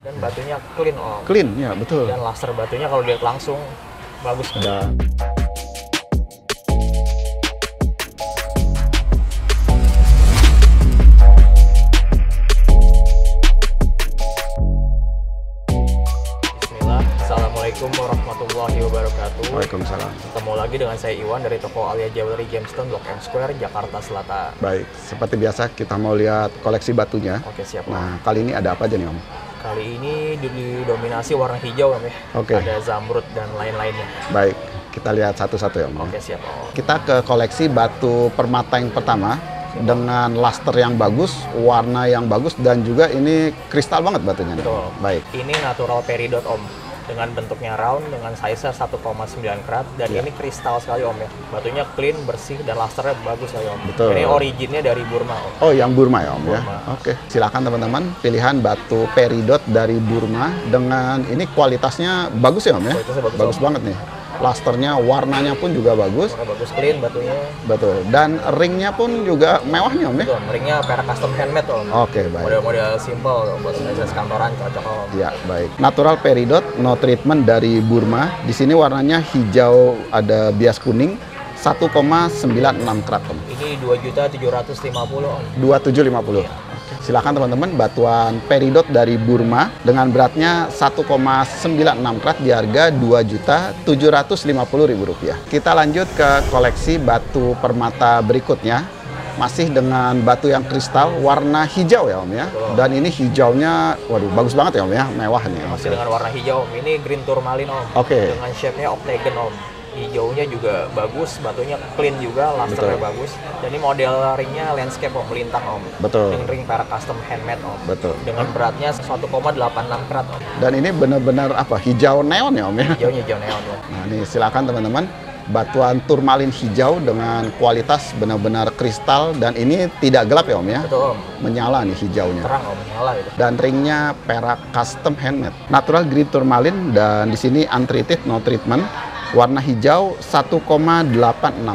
Dan batunya clean om. Clean, ya betul. Dan laser batunya kalau dilihat langsung bagus kan? Dan Bismillah, Assalamualaikum warahmatullahi wabarakatuh. Waalaikumsalam. Ketemu lagi dengan saya Iwan dari toko Alia Jewelry Gemstone Blok M Square, Jakarta Selatan. Baik, seperti biasa kita mau lihat koleksi batunya. Oke siap om. Nah, kali ini ada apa aja nih Om? Kali ini didominasi warna hijau om ya. Oke. Ada zamrud dan lain-lainnya. Baik, kita lihat satu-satu ya Om. Oke siap om. Kita ke koleksi batu permata yang pertama dengan laster yang bagus, warna yang bagus, dan juga ini kristal banget batunya. nih. Betul. Baik, Ini natural peridot om. Dengan bentuknya round, dengan size 1,9 karat, dan Iya. ini kristal sekali om ya. Batunya clean, bersih, dan lasternya bagus sekali om. Betul. Ini originnya dari Burma om. oh yang Burma ya Om ya? Burma. Oke, silakan teman-teman pilihan batu peridot dari Burma dengan ini kualitasnya bagus ya Om ya? Kualitasnya bagus, Bagus Om. banget nih. Lasternya, warnanya pun juga bagus. Warna bagus, clean batunya. Betul. Dan ringnya pun juga mewah nih Om ya? Betul, ringnya perak custom handmade om. Oke, baik. Model-model simple buat size kantoran cocok om. Ya, baik. Natural peridot, no treatment dari Burma. Di sini warnanya hijau, ada bias kuning, 1,96 karat Om. Ini 2.750.000 om. 2750. Oke. Silakan teman-teman, batuan peridot dari Burma dengan beratnya 1,96 karat di harga Rp2.750.000. Kita lanjut ke koleksi batu permata berikutnya. Masih dengan batu yang kristal, warna hijau ya Om ya. Betul. Dan ini hijaunya, waduh bagus banget ya Om ya, mewah nih. Masih dengan warna hijau om. Ini green tourmaline om. Oke. Dengan shape-nya octagon om. Hijaunya juga bagus, batunya clean juga, lasternya Betul. bagus. Dan ini model ringnya landscape om, melintang om. Betul. Dengan ring perak custom handmade om. Betul. Dengan beratnya 1,86 karat om. Dan ini benar-benar apa? Hijau neon ya Om ya. Hijaunya hijau neon om. Nah, ini silakan teman-teman. Batuan turmalin hijau dengan kualitas benar-benar kristal dan ini tidak gelap ya Om ya. Betul om. Menyala nih hijaunya. Terang om, nyala gitu. Dan ringnya perak custom handmade. Natural green turmalin dan di sini untreated no treatment. Warna hijau 1,86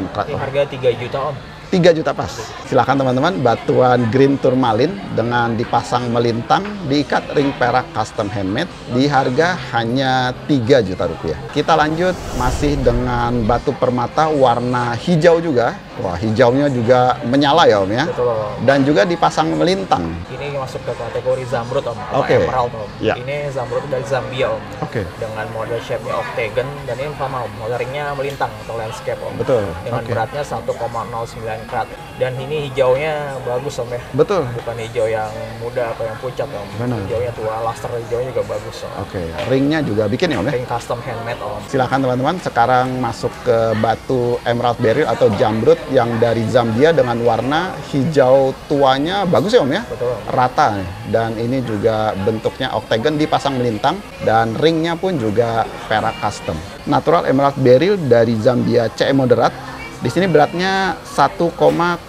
karat. Ini Om. harga 3 juta om. 3 juta pas. Silakan teman-teman, batuan green turmalin dengan dipasang melintang, diikat ring perak custom handmade di harga hanya 3 juta rupiah. Kita lanjut masih dengan batu permata warna hijau juga. Wah, hijaunya juga menyala ya Om ya. Betul om. Dan juga dipasang melintang. Ini masuk ke kategori zamrud om. Atau Oke. emerald om. Ya. Ini zamrud dari Zambia om. Oke. Dengan model shape-nya octagon dan ini sama om. Model ringnya melintang atau landscape om. Betul. Dengan Oke. beratnya 1,09 karat. Dan ini hijaunya bagus om ya. Betul. Bukan hijau yang muda atau yang pucat om. Benar. Hijaunya tua, laster hijaunya juga bagus om. Oke. Ringnya juga bikin ya Om ya. Ring custom handmade om. Silakan teman-teman, sekarang masuk ke batu emerald beryl atau jamrud yang dari Zambia dengan warna hijau tuanya bagus ya Om ya. Betul om. Rata nih. Dan ini juga bentuknya octagon dipasang melintang dan ringnya pun juga perak custom. Natural emerald beryl dari Zambia CE moderat. Di sini beratnya 1,09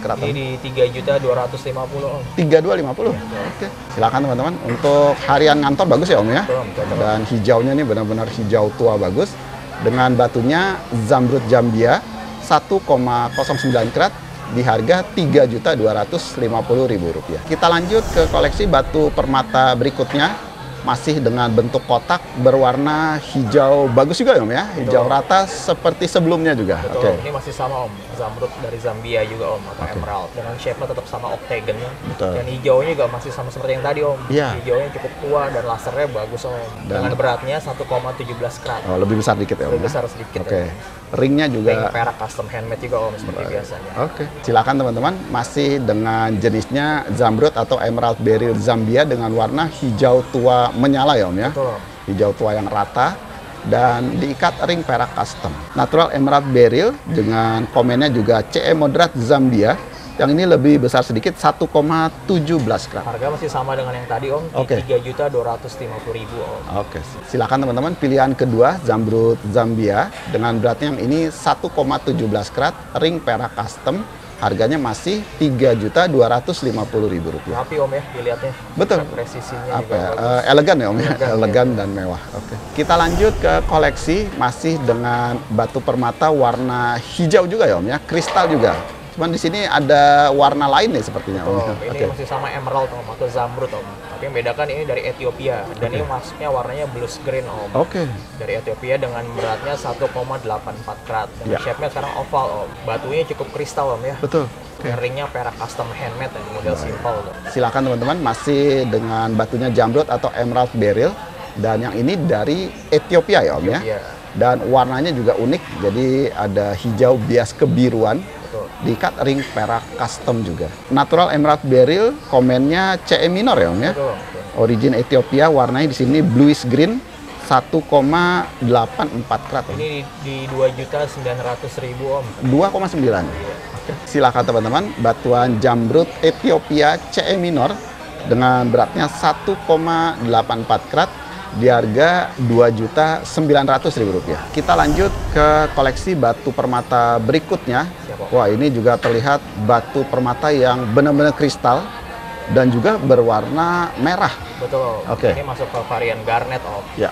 karat. Om. Ini di 3.250.000 om. 3250. Oke. Silakan teman-teman, untuk harian ngantor bagus ya Om ya. Betul om. Cocok. Dan hijaunya ini benar-benar hijau tua bagus. Dengan batunya zamrud Zambia 1,09 karat di harga Rp3.250.000. Kita lanjut ke koleksi batu permata berikutnya. Masih dengan bentuk kotak berwarna hijau bagus juga ya Om ya. Hijau Betul. rata seperti sebelumnya juga. Betul, Oke. ini masih sama om, zamrud dari Zambia juga om, atau Oke. emerald. Dengan shape-nya tetap sama octagon. Betul. Dan hijaunya juga masih sama seperti yang tadi om. Iya. Hijaunya cukup tua dan lasernya bagus om. Dan- Dengan beratnya 1,17 karat. Oh, lebih besar dikit ya Om. Lebih ya? besar sedikit. Oke. ya. Ringnya Ring juga perak custom handmade juga om, seperti biasanya. Oke, silakan teman-teman. Masih dengan jenisnya zamrud atau emerald beryl Zambia dengan warna hijau tua menyala ya Om ya. Betul om. Hijau tua yang rata dan diikat ring perak custom. Natural emerald beryl dengan komennya juga CE moderat Zambia. Yang ini lebih besar sedikit 1,17 karat. Harga masih sama dengan yang tadi om, di Oke. 3.250.000 om. Oke, silakan teman-teman, pilihan kedua zamrud Zambia dengan beratnya yang ini 1,17 karat, ring perak custom, harganya masih Rp3.250.000. Rapi om ya, dilihatnya. Betul. Presisinya Apa juga ya? bagus. Elegan ya Om ya, Elegan, elegan dan mewah. Oke. Kita lanjut ke koleksi masih dengan batu permata warna hijau juga ya Om ya, kristal juga. Cuman di sini ada warna lain nih sepertinya Om. Betul, ini Oke. masih sama emerald om, atau zamrud om. Tapi yang bedakan ini dari Ethiopia dan ini masuknya warnanya blues green Om. Oke. Dari Ethiopia dengan beratnya 1,84 karat. Dan Ya. shape-nya sekarang oval Om. Batunya cukup kristal Om ya. Betul. Oke. Ringnya perak custom handmade dan model simple Om. Silakan teman-teman, masih dengan batunya jamrud atau emerald beryl, dan yang ini dari Ethiopia ya Om ya. Ethiopia. Dan warnanya juga unik, jadi ada hijau bias kebiruan, Betul. diikat ring perak custom juga. Natural emerald beryl, komennya CE minor ya Om ya. Betul. Betul. Origin Ethiopia, warnanya di sini bluish green, 1,84 karat Om. Ini di 2.900.000 Om. 2,9. Silakan teman-teman, batuan jamrud Ethiopia CE minor dengan beratnya 1,84 karat di harga Rp2.900.000. Kita lanjut ke koleksi batu permata berikutnya. Siap, Om. Wah, ini juga terlihat batu permata yang benar-benar kristal dan juga berwarna merah. Betul. Oke. Ini masuk ke varian garnet Om. Ya,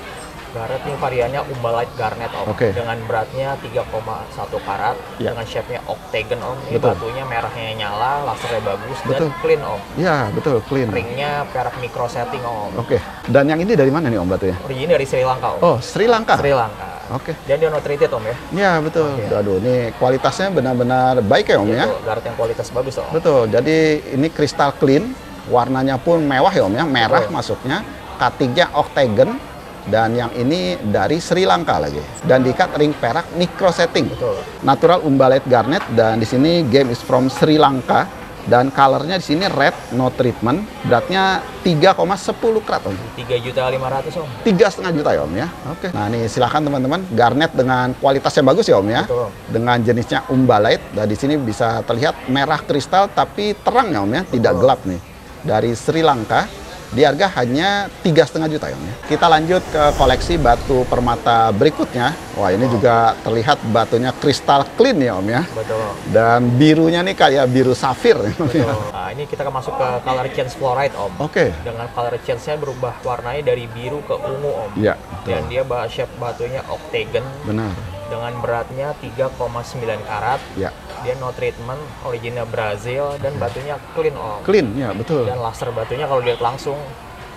Garnet ini variannya Umbalite Garnet Om. Oke. Dengan beratnya 3,1 karat, Ya. dengan shape-nya octagon Om. Ini Betul. batunya merahnya nyala, lasernya bagus Betul. dan clean Om. ya betul, clean. Ringnya perak micro setting Om. Oke, dan yang ini dari mana nih Om batunya? Origin dari Sri Lanka Om. Oh, Sri Lanka. Sri Lanka. Oke. Dan dia no treated Om ya. Ya, betul. Oke. Aduh, ini kualitasnya benar-benar baik ya Om ya. Betul. Garnet yang kualitas bagus Om. Betul, jadi ini kristal clean, warnanya pun mewah ya Om ya, merah Betul. masuknya, cuttingnya octagon, dan yang ini dari Sri Lanka lagi. Dan diikat ring perak micro setting. Betul. Natural umbalite garnet, dan di sini game is from Sri Lanka, dan colornya di sini red, no treatment, beratnya 3,10 karat Om. 3.500.000 Om. 3,5 juta ya Om ya. Oke. Nah ini silakan teman-teman, garnet dengan kualitas yang bagus ya Om ya. Betul. Dengan jenisnya umbalite, dan di sini bisa terlihat merah kristal tapi terang ya Om ya, tidak Betul. gelap nih. Dari Sri Lanka, di harga hanya 3,5 juta ya Om ya. Kita lanjut ke koleksi batu permata berikutnya. Wah ini juga terlihat batunya kristal clean ya Om ya. Betul. Dan birunya nih kayak biru safir ya Om ya. Betul. Nah, ini kita akan masuk ke color change fluorite Om. Oke. Dengan color change-nya berubah warnanya dari biru ke ungu Om. Iya, Dan betul. dia shape batunya octagon Benar. dengan beratnya 3,9 karat. Ya. Dia no treatment, originnya Brazil dan batunya clean Om. Clean ya, betul. Dan laser batunya kalau dilihat langsung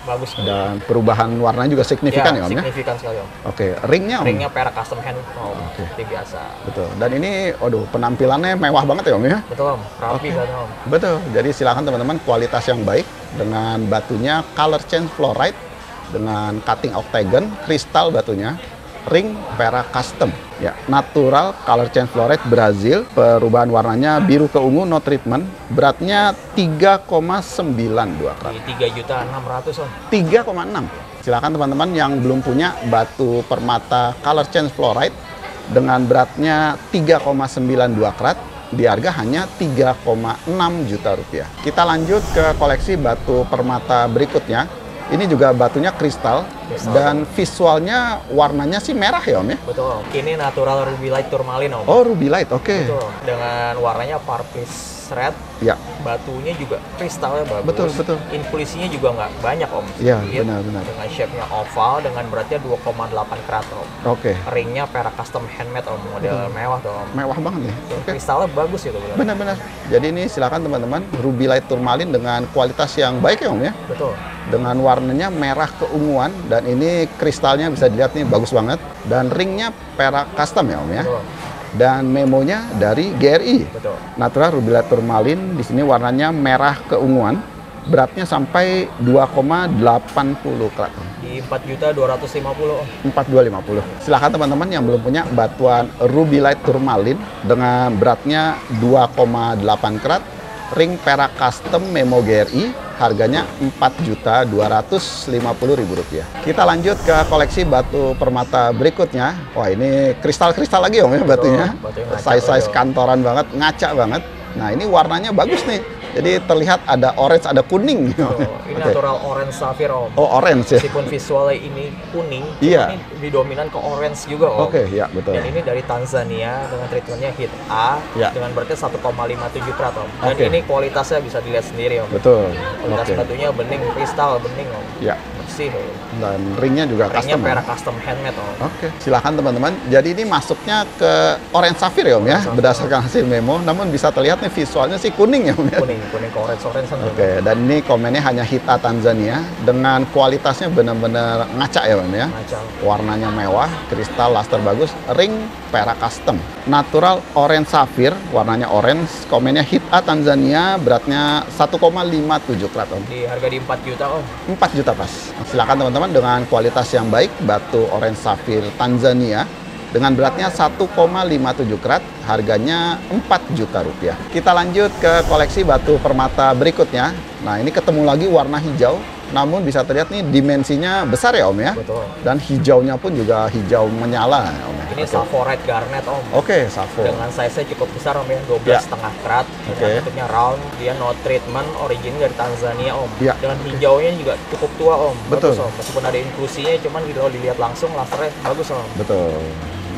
bagus sekali. Dan perubahan warnanya juga signifikan ya Om ya. signifikan sekali Om. Oke, ringnya Om. Ringnya perak custom hand Om. Oke. Seperti biasa. Betul. Dan ini, waduh, penampilannya mewah banget ya Om ya. Betul Om, rapi Oke. kan Om. Betul. Jadi silakan teman-teman, kualitas yang baik dengan batunya color change fluorite dengan cutting octagon, kristal batunya, ring perak custom. Ya, natural color change fluorite Brazil, perubahan warnanya biru ke ungu, no treatment, beratnya 3,92 karat. Di 3.600.000 Om. 3,6. Silakan teman-teman yang belum punya batu permata color change fluorite dengan beratnya 3,92 karat, di harga hanya 3,6 juta rupiah. Kita lanjut ke koleksi batu permata berikutnya. Ini juga batunya kristal, Kristal. dan visualnya warnanya sih merah ya Om ya. Betul. Ini natural ruby light tourmaline Om. Oh, ruby light, oke. Betul. Dengan warnanya purplish red, Ya, batunya juga kristalnya bagus. Betul, betul. Infusinya juga nggak banyak Om. Iya, Sedikit. benar-benar. Dengan shape-nya oval, dengan beratnya 2,8 karat Om. oke. Ringnya perak custom handmade Om, model mewah tuh Om. Mewah banget nih. Dan Oke. kristalnya bagus gitu benar. Benar-benar. Jadi ini silakan teman-teman, ruby light tourmaline dengan kualitas yang baik ya Om ya. Betul. Dengan warnanya merah keunguan, dan ini kristalnya bisa dilihat nih bagus banget, dan ringnya perak custom ya Om ya. Betul. Dan memonya dari GRI. Betul. Natural ruby light tourmaline, di sini warnanya merah keunguan, beratnya sampai 2,80 karat. Di 4.250.000 Om. 4250. Silahkan teman-teman yang belum punya batuan ruby light tourmaline dengan beratnya 2,8 karat, ring perak custom memo GRI, harganya Rp4.250.000. Kita lanjut ke koleksi batu permata berikutnya. Wah ini kristal-kristal lagi Om ya batunya. batunya ngaca Size-size lagi, Om. kantoran banget, ngaca banget. Nah ini warnanya bagus nih. Jadi terlihat ada orange, ada kuning. Betul. Ini Oke. natural orange sapphire Om. Oh orange ya. Meskipun visualnya ini kuning, Iya. ini lebih dominan ke orange juga Om. Oke, ya betul. Dan ini dari Tanzania dengan treatmentnya hit A Ya. dengan beratnya 1,57 karat Om. Dan Oke. ini kualitasnya bisa dilihat sendiri Om. Betul. Kualitas Oke. batunya bening, kristal bening Om. Ya. bersih. Dan ringnya juga Ringnya custom. perak custom handmade Om. Oke, silakan teman-teman. Jadi ini masuknya ke orange sapphire ya Om ya, berdasarkan hasil memo. Namun bisa terlihat nih visualnya sih kuning ya Om ya. Kuning ke orange Oke, dan ini komennya hanya Hita Tanzania dengan kualitasnya benar-benar ngaca ya Om ya. Macam Warnanya mewah, kristal luster bagus, ring perak custom. Natural orange sapphire, warnanya orange, komennya Hita Tanzania, beratnya 1,57 karat Om. di harga di 4 juta Om. 4 juta pas. Silakan teman-teman dengan kualitas yang baik, batu orange sapphire Tanzania dengan beratnya 1,57 karat, harganya 4 juta rupiah. Kita lanjut ke koleksi batu permata berikutnya. Nah, ini ketemu lagi warna hijau, namun bisa terlihat nih dimensinya besar ya Om ya. Betul. Dan hijaunya pun juga hijau menyala ya Om ya. Ini Saphorite Garnet Om. Oke, Safo. Dengan size-nya cukup besar Om ya, 12,5 Ya. karat. Oke. Dengan bentuknya round, dia no treatment, origin dari Tanzania Om. Ya. Dengan hijaunya juga cukup tua Om. Betul. Bagus, Om. Meskipun ada inklusinya, cuman kalau dilihat langsung lasernya bagus Om. Betul.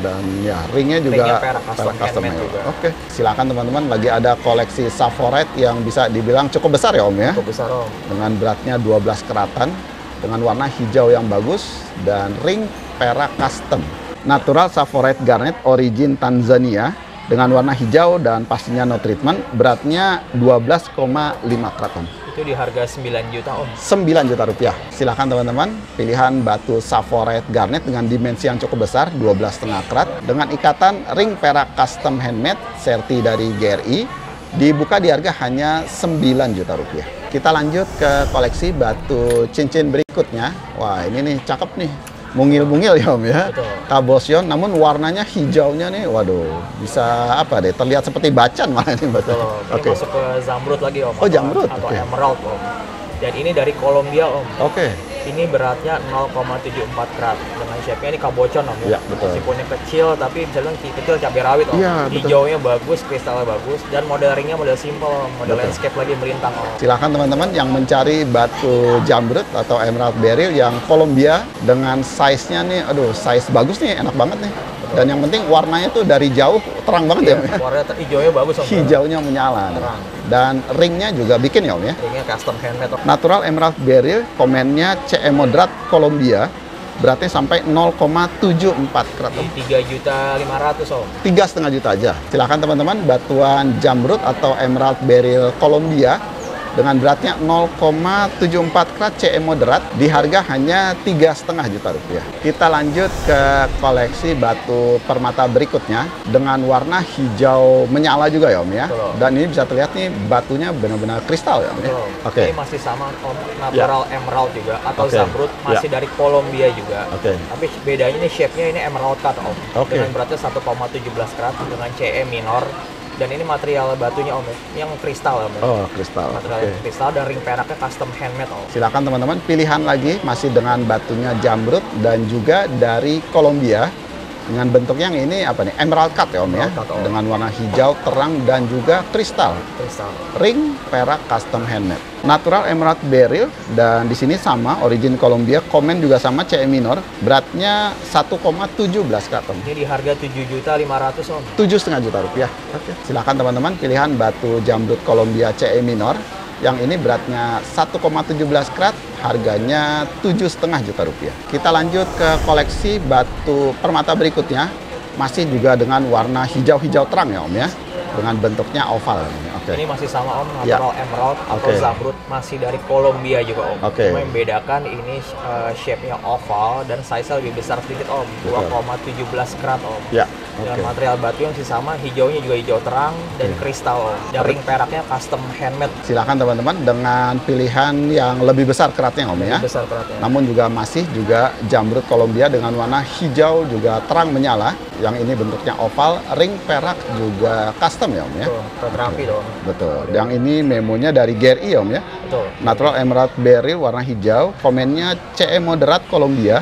Dan ya, ringnya juga Ringnya perak custom handmade ya. juga. Oke, silakan teman-teman. Lagi ada koleksi Saphorite yang bisa dibilang cukup besar ya Om ya. Cukup besar Om. Dengan beratnya 12 keratan, dengan warna hijau yang bagus, dan ring perak custom. Natural Saphorite Garnet origin Tanzania, dengan warna hijau dan pastinya no treatment, beratnya 12,5 keratan. Itu di harga 9 juta Om. 9 juta rupiah. Silakan teman-teman, pilihan batu Saphorite Garnet dengan dimensi yang cukup besar, 12,5 karat, dengan ikatan ring perak custom handmade, serti dari GRI, dibuka di harga hanya 9 juta rupiah. Kita lanjut ke koleksi batu cincin berikutnya. Wah, ini nih cakep nih. Mungil-mungil ya Om ya. Betul. Cabochon, namun warnanya hijaunya nih, waduh, bisa apa deh, terlihat seperti bacan malah ini Betul betul. Om. Ini masuk ke zamrud lagi Om. Oh, zamrud, Atau oke. emerald Om. Dan ini dari Kolombia Om. Oke. Ini beratnya 0,74 karat. Dengan shape-nya ini cabochon Om. Iya, betul. Meskipun kecil, tapi bisa bilang kecil cabai rawit Om. Iya, betul. Hijaunya bagus, kristalnya bagus. Dan model ringnya model simple Om. Model Betul. landscape lagi melintang Om. Silakan teman-teman yang mencari batu jamrud atau emerald beryl yang Kolombia dengan size-nya nih, aduh, size bagus nih, enak banget nih. Dan yang penting warnanya tuh dari jauh terang banget ya Om ya. Warna hijaunya bagus Om. Hijaunya menyala. nih. Terang. Dan ringnya juga bikin ya Om ya. Ringnya custom handmade Om. Natural emerald beryl, komennya CE Moderat Kolombia, beratnya sampai 0,74 karat Om. Di 3.500.000 Om. 3,5 juta aja. Silakan teman-teman, batuan jamrud atau emerald beryl Kolombia dengan beratnya 0,74 karat CE moderat di harga hanya 3,5 juta rupiah. Kita lanjut ke koleksi batu permata berikutnya dengan warna hijau menyala juga ya Om ya. Betul. Dan ini bisa terlihat nih batunya benar-benar kristal ya Om ya. Betul. Oke. Ini masih sama Om, natural emerald juga atau Oke. zamrud, masih dari Kolombia juga. Oke. Tapi bedanya ini shape-nya ini emerald cut Om. Oke. Dengan beratnya 1,17 karat dengan CE minor. Dan ini material batunya Om ya, yang kristal Om ya. Oh, kristal. Material Oke. kristal dan ring peraknya custom handmade Om. Silakan teman-teman, pilihan lagi masih dengan batunya jamrud dan juga dari Kolombia dengan bentuknya yang ini apa nih, emerald cut ya Om ya, Emerald cut, Om. dengan warna hijau terang dan juga kristal. Kristal. Ring perak custom handmade. Natural emerald beryl dan di sini sama origin Kolombia, komen juga sama CE minor, beratnya 1,17 karat Om. Ini di harga 7.500.000 Om. 7,5 juta rupiah. Oke. Silakan teman-teman, pilihan batu jamrud Kolombia CE minor. Yang ini beratnya 1,17 karat, harganya 7,5 juta rupiah. Kita lanjut ke koleksi batu permata berikutnya, masih juga dengan warna hijau-hijau terang ya Om ya, dengan bentuknya oval. Oke. Ini masih sama Om, Ya. natural emerald atau Oke. zamrud, masih dari Kolombia juga Om. Oke. Cuma yang membedakan ini shape-nya oval dan size-nya lebih besar sedikit Om, Betul. 2,17 karat Om. Ya. Dengan Oke. material batu yang masih sama, hijaunya juga hijau terang dan kristal Om. Dan ring peraknya custom handmade, Silakan teman-teman dengan pilihan yang lebih besar keratnya Om ya. lebih besar keratnya. Namun juga masih juga jamrud Kolombia dengan warna hijau juga terang menyala. Yang ini bentuknya oval, ring perak juga custom ya Om ya. Betul, fotografi dong. Betul. Yang ini memonya dari GRI Om ya. Betul. Natural emerald beryl warna hijau, komennya CE moderat Kolombia,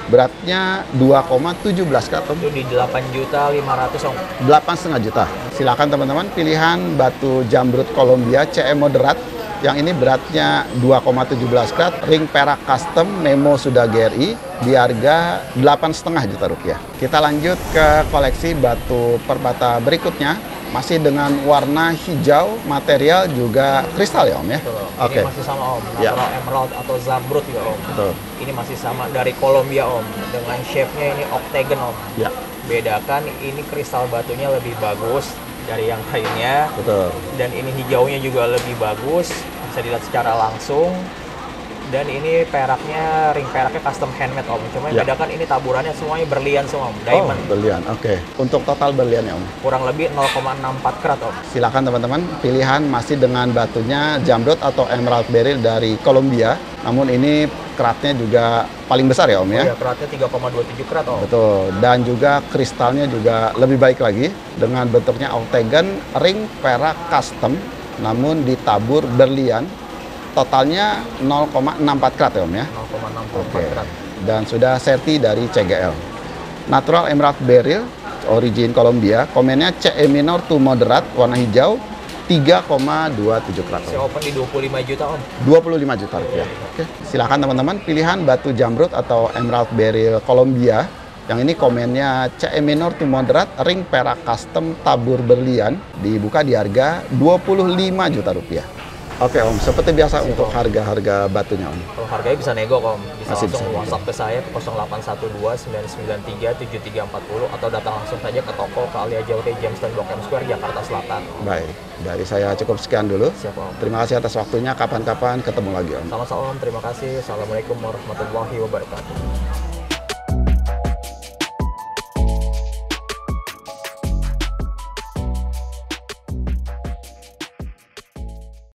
beratnya 2,17 karat Om. Itu di 8.500.000 Om. 8,5 juta. Silakan teman-teman, pilihan batu jamrud Kolombia CE moderat. Yang ini beratnya 2,17 karat, ring perak custom, memo sudah GRI, di harga 8,5 juta rupiah. Kita lanjut ke koleksi batu permata berikutnya, Masih dengan warna hijau, material juga kristal ya Om ya? Betul. Oke. Ini masih sama Om, Ya. natural emerald atau zamrud ya Om. Betul. Ini masih sama dari Colombia Om, dengan shape-nya ini octagon Om. Ya, Bedakan ini kristal batunya lebih bagus dari yang lainnya, betul. dan ini hijaunya juga lebih bagus, bisa dilihat secara langsung. Dan ini peraknya, ring peraknya custom handmade Om. Cuma yang Ya. bedakan ini taburannya semuanya berlian semua Om, diamond. Oh, berlian. Oke. Untuk total berlian ya Om? Kurang lebih 0,64 karat Om. Silakan teman-teman, pilihan masih dengan batunya jamrud atau emerald beryl dari Colombia. Namun ini keratnya juga paling besar ya Om ya? Iya, keratnya 3,27 karat Om. Betul. Dan juga kristalnya juga lebih baik lagi dengan bentuknya octagon, ring perak custom, namun ditabur berlian. Totalnya 0,64 karat ya Om ya? 0,64 Oke. karat. Dan sudah serti dari CGL. Natural Emerald Beryl, origin Colombia, komennya CE minor to moderate, warna hijau, 3,27 karat. Saya open di 25 juta Om. 25 juta rupiah. Oke, silakan teman-teman pilihan batu jamrud atau Emerald Beryl Colombia. Yang ini komennya CE minor to moderate, ring perak custom tabur berlian, dibuka di harga 25 juta rupiah. Oke Om, seperti biasa untuk harga-harga batunya Om. Kalau harganya bisa nego Om. Bisa Masih langsung bisa. WhatsApp ke saya ke 0812 993 7340 atau datang langsung saja ke toko ke Alia Jaude Jamestown Blok M Square Jakarta Selatan. Baik, dari saya cukup sekian dulu. Siap Om. Terima kasih atas waktunya. Kapan-kapan ketemu lagi Om. Sama-sama Om, terima kasih. Assalamualaikum warahmatullahi wabarakatuh.